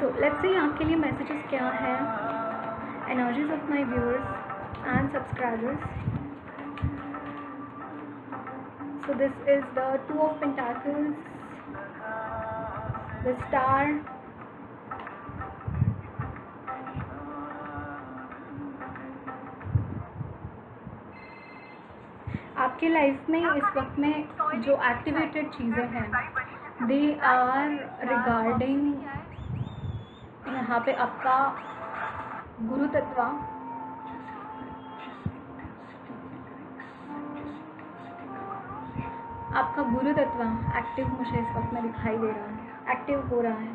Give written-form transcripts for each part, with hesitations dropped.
So let's see आपके लिए messages क्या है, energies of my viewers and subscribers. So this is the Two of Pentacles, the Star, आपके life में इस वक्त में जो एक्टिवेटेड चीज़ें हैं दे आर रिगार्डिंग यहाँ पे आपका गुरु तत्व, आपका गुरु तत्व एक्टिव मुझे इस वक्त में दिखाई दे रहा है, एक्टिव हो रहा है.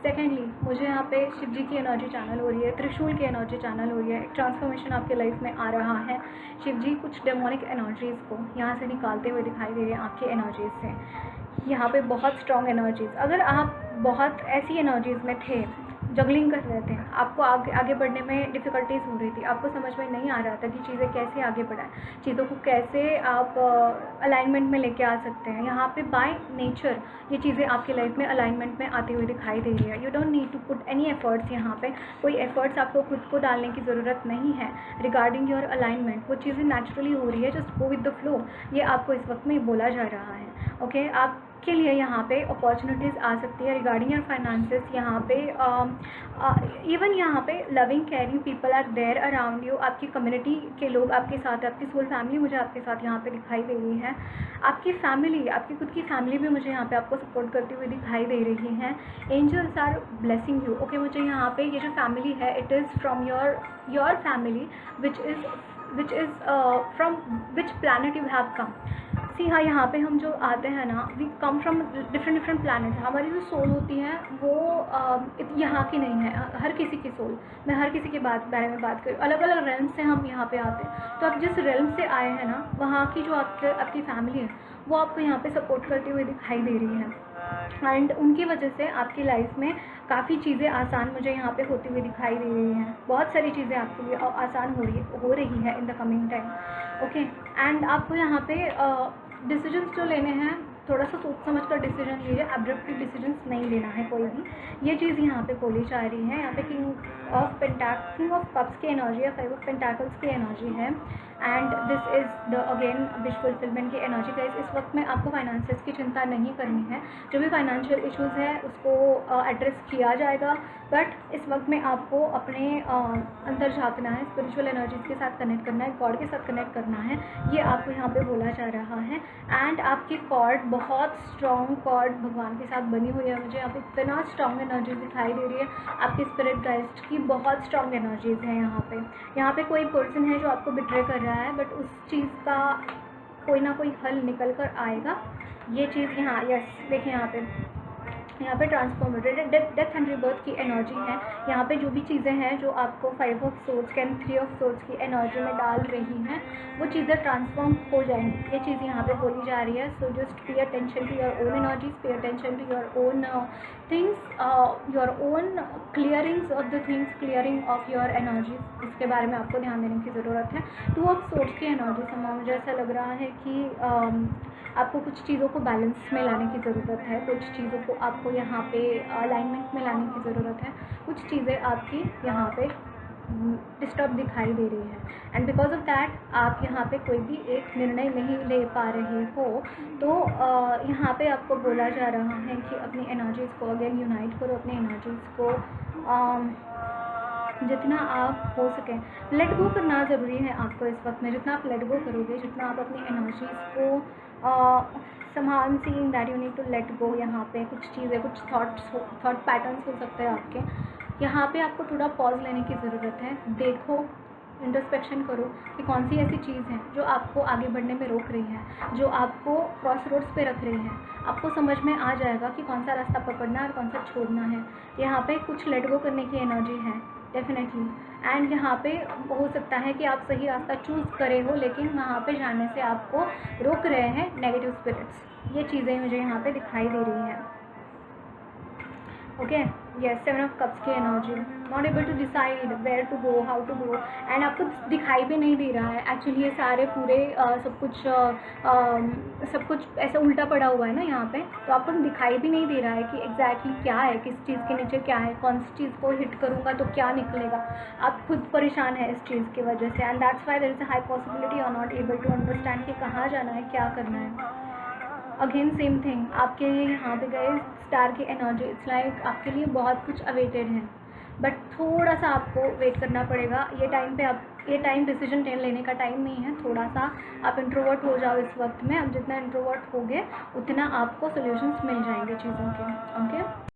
सेकेंडली मुझे यहाँ पे शिव जी की एनर्जी चैनल हो रही है, त्रिशूल की एनर्जी चैनल हो रही है. ट्रांसफॉर्मेशन आपके लाइफ में आ रहा है. शिव जी कुछ डेमोनिक एनर्जीज़ को यहाँ से निकालते हुए दिखाई दे रहे हैं आपकी एनर्जीज से. यहाँ पे बहुत स्ट्रॉन्ग एनर्जीज, अगर आप बहुत ऐसी एनर्जीज़ में थे, जगलिंग कर रहे थे, आपको आगे बढ़ने में डिफ़िकल्टीज़ हो रही थी, आपको समझ में नहीं आ रहा था कि चीज़ें कैसे आगे बढ़ाएं, चीज़ों को कैसे आप अलाइनमेंट में लेके आ सकते हैं. यहाँ पे बाय नेचर ये चीज़ें आपके लाइफ में अलाइनमेंट में आती हुई दिखाई दे रही है. You don't need to put any efforts. यहाँ पे कोई एफर्ट्स आपको खुद को डालने की ज़रूरत नहीं है रिगार्डिंग योर अलाइनमेंट. वो चीज़ें नेचुरली हो रही है, just go with the flow. ये आपको इस वक्त में बोला जा रहा है. ओके, आपके लिए यहाँ पे अपॉर्चुनिटीज़ आ सकती है रिगार्डिंग योर फाइनेंसेस. यहाँ पे इवन यहाँ पे loving caring people are there around you. आपकी कम्युनिटी के लोग आपके साथ, आपकी सोल फैमिली मुझे आपके साथ यहाँ पे दिखाई दे रही है. आपकी फैमिली, आपकी खुद की फैमिली भी मुझे यहाँ पे आपको सपोर्ट करती हुई दिखाई दे रही है. Angels are blessing you. Okay, मुझे यहाँ पे ये जो फैमिली है it is from your family which is from which planet you have come. See हाँ, यहाँ पे हम जो आते हैं ना, we come from different planet. हमारी जो सोल होती है वो यहाँ की नहीं है. हर किसी की सोल, मैं हर किसी के बारे में बात करूँ, अलग अलग रेल्म से हम यहाँ पे आते हैं. तो आप जिस रेल्म से आए हैं ना, वहाँ की जो आपकी फैमिली है वो आपको यहाँ पे सपोर्ट करती हुई दिखाई दे रही है. एंड उनकी वजह से आपकी लाइफ में काफ़ी चीज़ें आसान मुझे यहाँ पे होती हुई दिखाई दे रही हैं. बहुत सारी चीज़ें आपके लिए आसान हो रही है in the coming time. Okay, and आपको यहाँ पे डिसीजंस जो लेने हैं थोड़ा सा सोच समझ कर डिसीजन लीजिए. एब्रप्टली डिसीजंस नहीं लेना है कोई भी. ये चीज़ यहाँ पे बोली जा रही है. यहाँ पे किंग ऑफ कप्स की एनर्जी है, 5 ऑफ पेंटाकल्स की एनर्जी है. And this is the again wish fulfilment की एनर्जी. गाइस, इस वक्त में आपको फाइनेंसेस की चिंता नहीं करनी है. जो भी फाइनेंशियल इश्यूज़ है उसको एड्रेस किया जाएगा. बट इस वक्त में आपको अपने अंदर झाँकना है, स्पिरिचुअल एनर्जीज़ के साथ कनेक्ट करना है, गॉड के साथ कनेक्ट करना है. ये आपको यहाँ पे बोला जा रहा है. एंड आपकी कॉर्ड, बहुत स्ट्रॉन्ग कॉर्ड भगवान के साथ बनी हुई है. मुझे यहाँ पे इतना स्ट्रॉन्ग एनर्जी दिखाई दे रही है. आपकी स्पिरिट गाइड्स की बहुत स्ट्रॉन्ग एनर्जीज़ हैं यहाँ पे कोई पर्सन है जो आपको बिट्रे कर रहा है, बट उस चीज़ का कोई ना कोई हल निकल कर आएगा. ये चीज़ यहाँ, यस देखिए यहाँ पे ट्रांसफॉर्मेटेड डेथ एंड रिबर्थ की एनर्जी है. यहाँ पे जो भी चीज़ें हैं जो आपको 5 of swords and 3 of swords की एनर्जी में डाल रही हैं, वो चीज़ें ट्रांसफॉर्म हो जाएंगी. ये चीज़ यहाँ पे बोली जा रही है. So just pay attention to your own energies, pay attention to your own things, your own clearings of the things, clearing of your energies. इसके बारे में आपको ध्यान देने की ज़रूरत है. 2 ऑफ सोर्ड्स की एनर्जी से मुझे ऐसा लग रहा है कि आपको कुछ चीज़ों को बैलेंस में लाने की ज़रूरत है. कुछ चीज़ों को आपको यहाँ पे अलाइनमेंट में लाने की ज़रूरत है. कुछ चीज़ें आपकी यहाँ पे डिस्टर्ब दिखाई दे रही है. एंड बिकॉज ऑफ दैट आप यहाँ पे कोई भी एक निर्णय नहीं ले पा रहे हो. तो यहाँ पे आपको बोला जा रहा है कि अपनी एनर्जीज़ को अगेन यूनाइट करो. अपनी एनर्जीज़ को जितना आप हो सके लेट गो करना ज़रूरी है आपको इस वक्त में. जितना आप लेट गो करोगे, जितना आप अपनी एनर्जीज़ को संभाल seeing that you need to let go. यहाँ पे कुछ चीज़ें, कुछ थॉट पैटर्न्स हो सकते हैं आपके. यहाँ पे आपको थोड़ा पॉज लेने की ज़रूरत है. देखो, इंट्रोस्पेक्शन करो कि कौन सी ऐसी चीज़ है जो आपको आगे बढ़ने में रोक रही है, जो आपको क्रॉस रोड्स पे रख रही है. आपको समझ में आ जाएगा कि कौन सा रास्ता पकड़ना है और कौन सा छोड़ना है. यहाँ पे कुछ लेट गो करने की एनर्जी है डेफिनेटली. एंड यहाँ पे हो सकता है कि आप सही रास्ता चूज़ करे हो, लेकिन वहाँ पे जाने से आपको रोक रहे हैं नेगेटिव स्पिरिट्स. ये चीज़ें मुझे यहाँ पे दिखाई दे रही हैं. ओके, यस, 7 ऑफ कप्स की energy, not able to decide where to go, how to go, and आपको दिखाई भी नहीं दे रहा है एक्चुअली। ये सारे पूरे सब कुछ ऐसा उल्टा पड़ा हुआ है ना यहाँ पे, तो आपको दिखाई भी नहीं दे रहा है कि एग्जैक्टली क्या है, किस चीज़ के नीचे क्या है, कौन सी चीज़ को हिट करूँगा तो क्या निकलेगा। आप खुद परेशान है इस चीज़ की वजह से, and that's why there is a high possibility you are not able to understand कि कहाँ जाना है, क्या करना है। अगेन सेम थिंग, आपके लिए यहाँ पे गए स्टार की एनर्जी, इट्स लाइक आपके लिए बहुत कुछ अवेटेड है, बट थोड़ा सा आपको वेट करना पड़ेगा। ये टाइम डिसीजन लेने का टाइम नहीं है। थोड़ा सा आप इंट्रोवर्ट हो जाओ इस वक्त में। अब जितना इंट्रोवर्ट होगे उतना आपको सोल्यूशंस मिल जाएंगे चीज़ों के। ओके।